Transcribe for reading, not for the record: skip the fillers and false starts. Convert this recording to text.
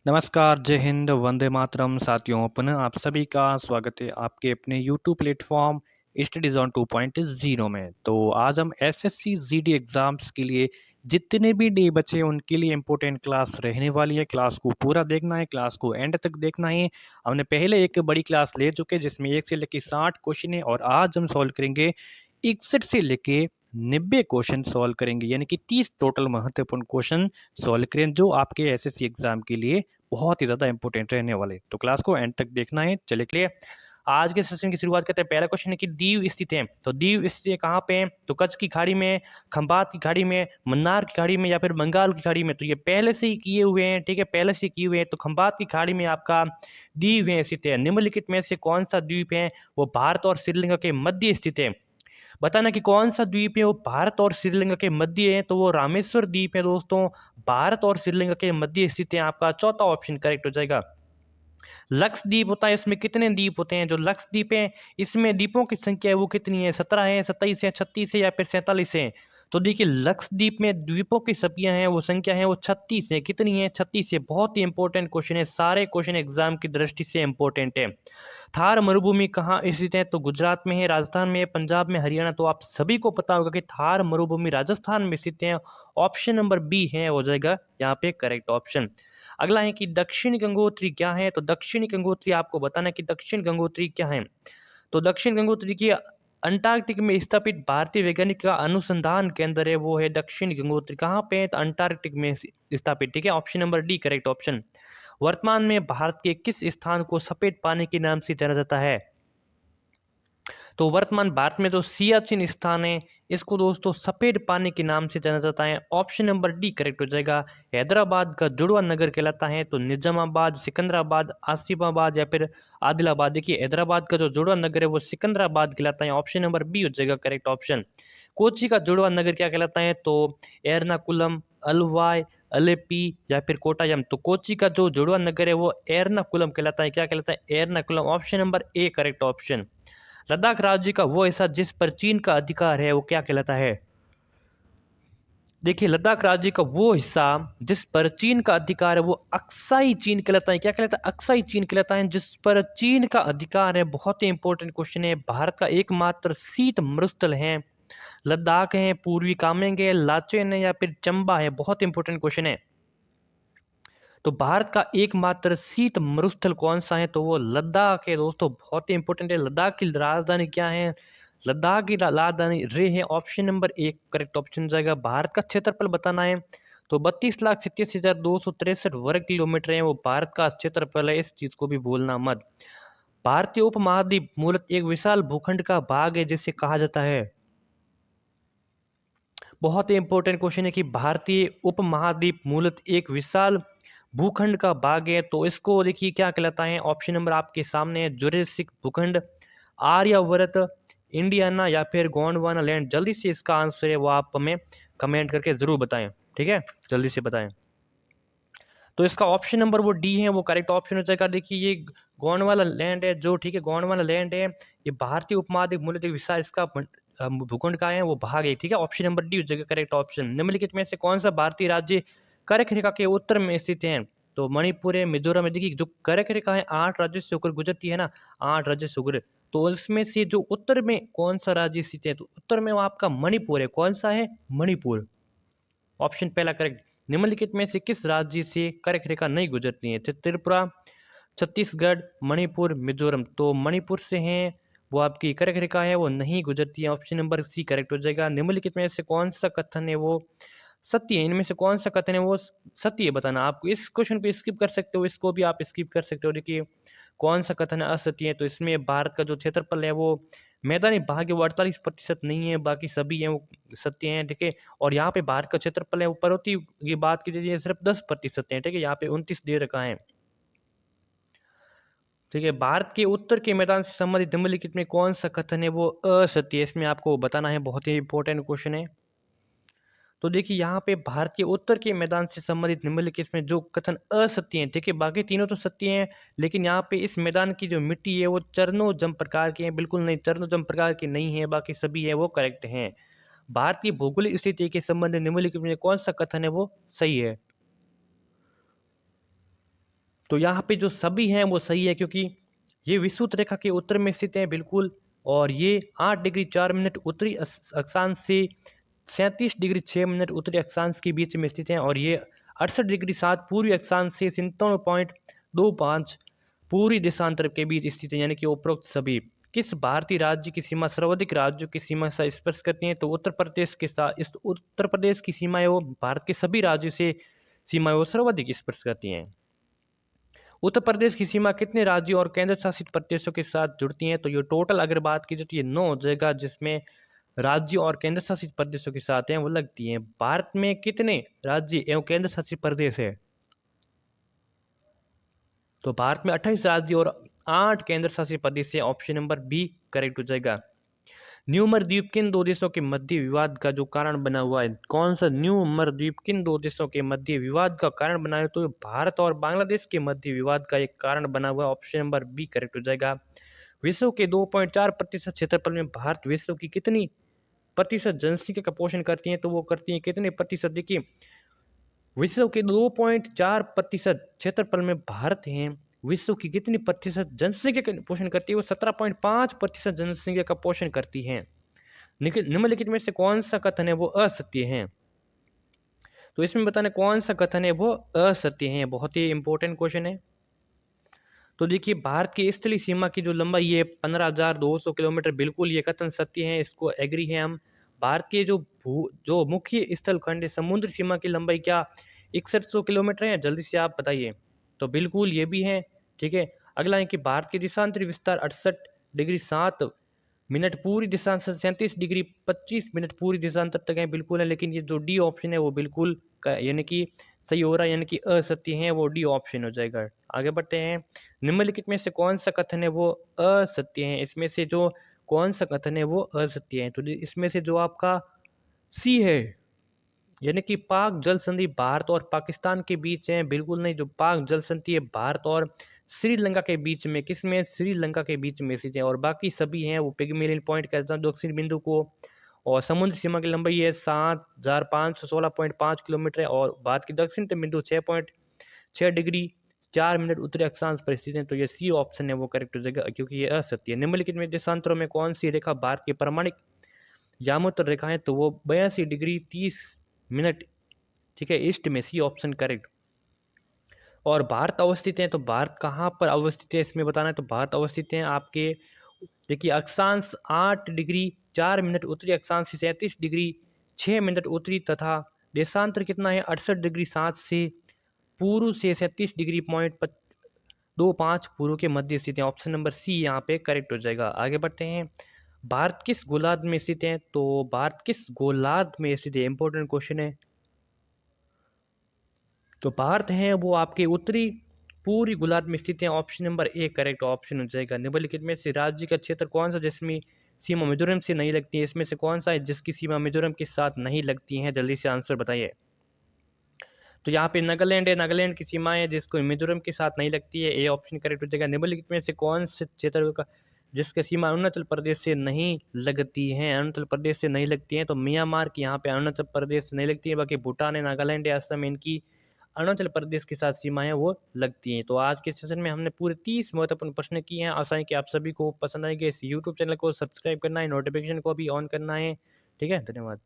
नमस्कार, जय हिंद, वंदे मातरम साथियों, पुनः आप सभी का स्वागत है आपके अपने यूट्यूब प्लेटफॉर्म स्टडीज़ ऑन 2.0 में। तो आज हम एसएससी जीडी एग्ज़ाम्स के लिए जितने भी डे बचे हैं उनके लिए इम्पोर्टेंट क्लास रहने वाली है। क्लास को पूरा देखना है, क्लास को एंड तक देखना है। हमने पहले एक बड़ी क्लास ले चुके हैं जिसमें 1 से लेके 60 क्वेश्चन है और आज हम सॉल्व करेंगे 61 से लेके 90 क्वेश्चन सॉल्व करेंगे, यानी कि 30 टोटल महत्वपूर्ण क्वेश्चन सॉल्व करें जो आपके एसएससी एग्ज़ाम के लिए बहुत ही ज़्यादा इंपॉर्टेंट रहने वाले। तो क्लास को एंड तक देखना है। चलिए क्लियर। आज के सेशन की शुरुआत करते हैं। पहला क्वेश्चन है कि दीव स्थित है, तो दीव स्थित कहाँ पे है? तो कच्छ की खाड़ी में, खंबात की खाड़ी में, मन्नार की खाड़ी में या फिर बंगाल की खाड़ी में। तो ये पहले से ही किए हुए हैं, ठीक है, पहले से किए हुए हैं। तो खंबात की खाड़ी में आपका दीव है स्थित है। निम्नलिखित में से कौन सा द्वीप है वो भारत और श्रीलंका के मध्य स्थित है? बताना कि कौन सा द्वीप है वो भारत और श्रीलंका के मध्य है, तो वो रामेश्वर द्वीप है दोस्तों। भारत और श्रीलंका के मध्य स्थित है। आपका चौथा ऑप्शन करेक्ट हो जाएगा। लक्षद्वीप होता है, इसमें कितने द्वीप होते हैं? जो लक्षद्वीप है इसमें द्वीपों की संख्या है वो कितनी है? 17 है, 27 है, 36 है या फिर 47 है? तो देखिए लक्षद्वीप में द्वीपों की संख्या है वो संख्या है वो 36 है। कितनी है? 36 है। बहुत ही इंपॉर्टेंट क्वेश्चन है, सारे क्वेश्चन एग्जाम की दृष्टि से इंपॉर्टेंट है। थार मरुभूमि कहाँ स्थित है? तो गुजरात में है, राजस्थान में है, पंजाब में, हरियाणा। तो आप सभी को पता होगा कि थार मरुभूमि राजस्थान में स्थित है। ऑप्शन नंबर बी है हो जाएगा यहाँ पे करेक्ट ऑप्शन। अगला है कि दक्षिण गंगोत्री क्या है? तो दक्षिण गंगोत्री आपको बताना है कि दक्षिण गंगोत्री क्या है। तो दक्षिण गंगोत्री की अंटार्कटिक में स्थापित भारतीय वैज्ञानिक का अनुसंधान केंद्र है वो है दक्षिण गंगोत्री। कहाँ पे है? तो अंटार्कटिक में स्थापित, ठीक है। Option number D correct option. वर्तमान में भारत के किस स्थान को सफेद पानी के नाम से जाना जाता है? तो वर्तमान भारत में तो सियाचिन स्थान है, इसको दोस्तों सफेद पानी के नाम से जाना जाता है। ऑप्शन नंबर डी करेक्ट हो जाएगा। हैदराबाद का जुड़वा नगर कहलाता है, तो निजामाबाद, सिकंदराबाद, आसिफाबाद या फिर आदिलाबाद। देखिए हैदराबाद का जो जुड़वा नगर है वो सिकंदराबाद कहलाता है। ऑप्शन नंबर बी हो जाएगा करेक्ट ऑप्शन। कोची का जुड़वा नगर क्या कहलाता है? तो एर्नाकुलम, अलवाई, अलेपी या फिर कोटायम। तो कोची का जो जुड़वा नगर है वो एर्नाकुलम कहलाता है। क्या कहलाता है? Ernakulam. Option number A correct option. Ladakh राज्य का वो हिस्सा जिस पर चीन का अधिकार है वो क्या कहलाता है? देखिए लद्दाख राज्य का वो हिस्सा जिस पर चीन का अधिकार है वो अक्साई चीन कहलाता है। क्या कहलाता है? अक्साई चीन कहलाता है जिस पर चीन का अधिकार है। बहुत ही इंपॉर्टेंट क्वेश्चन है। भारत का एकमात्र शीत मरुस्थल है लद्दाख है, पूर्वी कामेंग है, लाचेन है या फिर चंबा है। बहुत इंपॉर्टेंट क्वेश्चन है। तो भारत का एकमात्र शीत मरुस्थल कौन सा है? तो वो लद्दाख है दोस्तों। बहुत ही इंपॉर्टेंट है। लद्दाख की राजधानी क्या है? लद्दाख की राजधानी रे है। ऑप्शन नंबर एक करेक्ट ऑप्शन जाएगा। भारत का क्षेत्रफल बताना है तो 32,87,263 वर्ग किलोमीटर है वो भारत का क्षेत्रफल है। इस चीज को भी भूलना मत। भारतीय उपमहाद्वीप मूलतः एक विशाल भूखंड का भाग है जिसे कहा जाता है। बहुत ही इंपॉर्टेंट क्वेश्चन है कि भारतीय उपमहाद्वीप मूलतः एक विशाल भूखंड का भाग है, तो इसको देखिए क्या कहलाता है। ऑप्शन नंबर आपके सामने है। जुरेसिक भूखंड, आर्यवर्त, इंडियाना या फिर गोंडवाना लैंड। जल्दी से इसका आंसर है वो आप हमें कमेंट करके जरूर बताएं, ठीक है, जल्दी से बताएं। तो इसका ऑप्शन नंबर वो डी है वो करेक्ट ऑप्शन हो जाएगा। देखिए ये गोंडवाना लैंड है जो, ठीक है, गोंडवाना लैंड है ये भारतीय उपमहाद्वीप मूलतः विशाल इसका भूखंड का है वो भाग है, ठीक है। ऑप्शन नंबर डी हो जाएगा करेक्ट ऑप्शन। निम्नलिखित में से कौन सा भारतीय राज्य कर्क रेखा के उत्तर में स्थित है? तो मणिपुर है, मिजोरम है। देखिए जो कर्क रेखा है 8 राज्यों से होकर गुजरती है ना, 8 राज्य से होकर, तो उसमें से जो उत्तर में कौन सा राज्य स्थित है? तो उत्तर में वो आपका मणिपुर है। कौन सा है? मणिपुर। ऑप्शन पहला करेक्ट। निम्नलिखित में से किस राज्य से कर्क रेखा नहीं गुजरती है? त्रिपुरा, छत्तीसगढ़, मणिपुर, मिजोरम। तो मणिपुर से हैं वो आपकी कर्क रेखा है वो नहीं गुजरती है। ऑप्शन नंबर सी करेक्ट हो जाएगा। निम्नलिखित में से कौन सा कथन है वो सत्य है? इनमें से कौन सा कथन है वो सत्य है? बताना। आपको इस क्वेश्चन को स्किप कर सकते हो, इसको भी आप स्किप कर सकते हो। देखिए कौन सा कथन असत्य है? तो इसमें भारत का जो क्षेत्रफल है वो मैदानी भाग है वो 48% नहीं है, बाकी सभी हैं वो सत्य हैं, ठीक है। और यहाँ पे भारत का क्षेत्रफल है वो पर्वतीय की बात की जाए सिर्फ 10% है, ठीक है। यहाँ पे 29 दे रखा है, ठीक है। भारत के उत्तर के मैदान से संबंधित निम्नलिखित में कौन सा कथन है वो असत्य है? इसमें आपको बताना है। बहुत ही इंपॉर्टेंट क्वेश्चन है। तो देखिए यहाँ पे भारत के उत्तर के मैदान से संबंधित निम्नलिखित में जो कथन असत्य हैं, ठीक है, बाकी तीनों तो सत्य हैं, लेकिन यहाँ पे इस मैदान की जो मिट्टी है वो चरनोजम प्रकार की है। बिल्कुल नहीं, चरनोजम प्रकार की नहीं है, बाकी सभी है वो करेक्ट हैं। भारत की भौगोलिक स्थिति के संबंध में निम्नलिखित में कौन सा कथन है वो सही है? तो यहाँ पे जो सभी हैं वो सही है, क्योंकि ये विषुवत रेखा के उत्तर में स्थित हैं बिल्कुल, और ये 8 डिग्री 4 मिनट उत्तरी अक्षांश से 37 डिग्री 6 मिनट उत्तरी अक्षांश के बीच में स्थित हैं, और ये 68 डिग्री 7 पूर्वी अक्षांश से 57.25 पूर्वी देशांतर के बीच स्थित है। यानी कि उपरोक्त सभी किस भारतीय राज्य की सीमा सर्वाधिक राज्यों की सीमा से स्पर्श करती हैं? तो उत्तर प्रदेश के साथ इस उत्तर प्रदेश की सीमाएं वो भारत के सभी राज्यों से सीमाएं वो सर्वाधिक स्पर्श करती हैं। उत्तर प्रदेश की सीमा कितने राज्यों और केंद्र शासित प्रदेशों के साथ जुड़ती हैं? तो ये टोटल अगर बात की जाए तो ये 9 जगह जिसमें राज्यों और केंद्र शासित प्रदेशों के साथ हैं वो लगती हैं। भारत में कितने राज्य एवं केंद्र शासित प्रदेश है? तो भारत में 28 राज्य और 8 केंद्र शासित प्रदेश है। ऑप्शन नंबर बी करेक्ट हो जाएगा। न्यूमर द्वीप किन दो देशों के मध्य विवाद का जो कारण बना हुआ है? कौन सा न्यूमर द्वीप किन दो देशों के मध्य विवाद का कारण बना है? तो भारत और बांग्लादेश के मध्य विवाद का एक कारण बना हुआ है। ऑप्शन नंबर बी करेक्ट हो जाएगा। विश्व के 2.4% क्षेत्रफल में भारत विश्व की कितनी प्रतिशत जनसंख्या का पोषण करती है? तो वो करती है कितने प्रतिशत? देखिए, विश्व के 2.4% क्षेत्रफल में भारत है, विश्व की कितनी प्रतिशत जनसंख्या का पोषण करती है? वो 17.5% जनसंख्या का पोषण करती है। निम्नलिखित में से कौन सा कथन है वो असत्य है? तो इसमें बताना कौन सा कथन है वो असत्य है। बहुत ही इंपॉर्टेंट क्वेश्चन है। तो देखिए, भारत की स्थलीय सीमा की जो लंबाई है 15,200 किलोमीटर, बिल्कुल ये कथन सत्य है, इसको एग्री है हम। भारत के जो मुख्य स्थल खंड है, समुद्र सीमा की लंबाई क्या 6100 किलोमीटर है? जल्दी से आप बताइए। तो बिल्कुल ये भी है। ठीक है, अगला है कि भारत के देशांतरी विस्तार 68 डिग्री 7 मिनट पूरी दिशांतर 37 डिग्री 25 मिनट पूरी दिशांतर तक है, बिल्कुल है। लेकिन ये जो डी ऑप्शन है वो बिल्कुल यानी कि सही हो रहा है, यानी कि असत्य है, वो डी ऑप्शन हो जाएगा। आगे बढ़ते हैं। निम्नलिखित में से कौन सा कथन है वो असत्य है? इसमें से जो कौन सा कथन है वो असत्य है? तो इसमें से जो आपका सी है, यानी कि पाक जल संधि भारत और पाकिस्तान के बीच है, बिल्कुल नहीं। जो पाक जल संधि है भारत और श्रीलंका के बीच में, किसमें? श्रीलंका के बीच में स्थित है। और बाकी सभी हैं वो पिगमेलियन पॉइंट कहते हैं दक्षिण बिंदु को। और समुद्र सीमा की लंबाई है 7,516.5 किलोमीटर है, और भारत की दक्षिण बिंदु 6.6 डिग्री 4 मिनट उत्तरी अक्षांश पर स्थित है। तो ये सी ऑप्शन है वो करेक्ट हो जाएगा, क्योंकि ये असत्य है। निम्नलिखित में देशांतरों में कौन सी रेखा भारत की प्रमाणिक यामोत्तर रेखा है? तो वो 82 डिग्री 30 मिनट, ठीक है, ईस्ट में, सी ऑप्शन करेक्ट। और भारत अवस्थित है, तो भारत कहाँ पर अवस्थित है इसमें बताना है। तो भारत अवस्थित है आपके, देखिए, अक्षांश 8 डिग्री 4 मिनट उत्तरी अक्षांश से 37 डिग्री 6 मिनट उत्तरी, तथा देशांतर कितना है 68 डिग्री 7 से पूर्व से 37 डिग्री पॉइंट 25 पूर्व के मध्य स्थित है। ऑप्शन नंबर सी यहाँ पे करेक्ट हो जाएगा। आगे बढ़ते हैं। भारत किस गोलार्ध में स्थित है? तो भारत किस गोलार्ध में स्थित है? इंपॉर्टेंट क्वेश्चन है। तो भारत है वो आपके उत्तरी पूर्वी गोलार्ध में स्थित है। Option number A correct option हो जाएगा। निम्नलिखित में से राज्य का क्षेत्र कौन सा जिसमें सीमा मिजोरम से नहीं लगती है? इसमें से कौन सा है जिसकी सीमा मिजोरम के साथ नहीं लगती है? जल्दी से आंसर बताइए। तो यहाँ पे नागालैंड है, नागालैंड की सीमा है जिसको मिजोरम के साथ नहीं लगती है। ए ऑप्शन करेक्ट हो जाएगा। निम्नलिखित में से कौन से क्षेत्र का जिसकी सीमा अरुणाचल प्रदेश से नहीं लगती है? अरुणाचल प्रदेश से नहीं लगती है, तो म्यांमार की यहाँ पे अरुणाचल प्रदेश से नहीं लगती है। बाकी भूटान है, नागालैंड है, असम, इनकी अरुणाचल प्रदेश के साथ सीमाएं वो लगती हैं। तो आज के सेशन में हमने पूरे 30 महत्वपूर्ण प्रश्न किए हैं। आशा है कि आप सभी को पसंद आएंगे। इस यूट्यूब चैनल को सब्सक्राइब करना है, नोटिफिकेशन को भी ऑन करना है। ठीक है, धन्यवाद।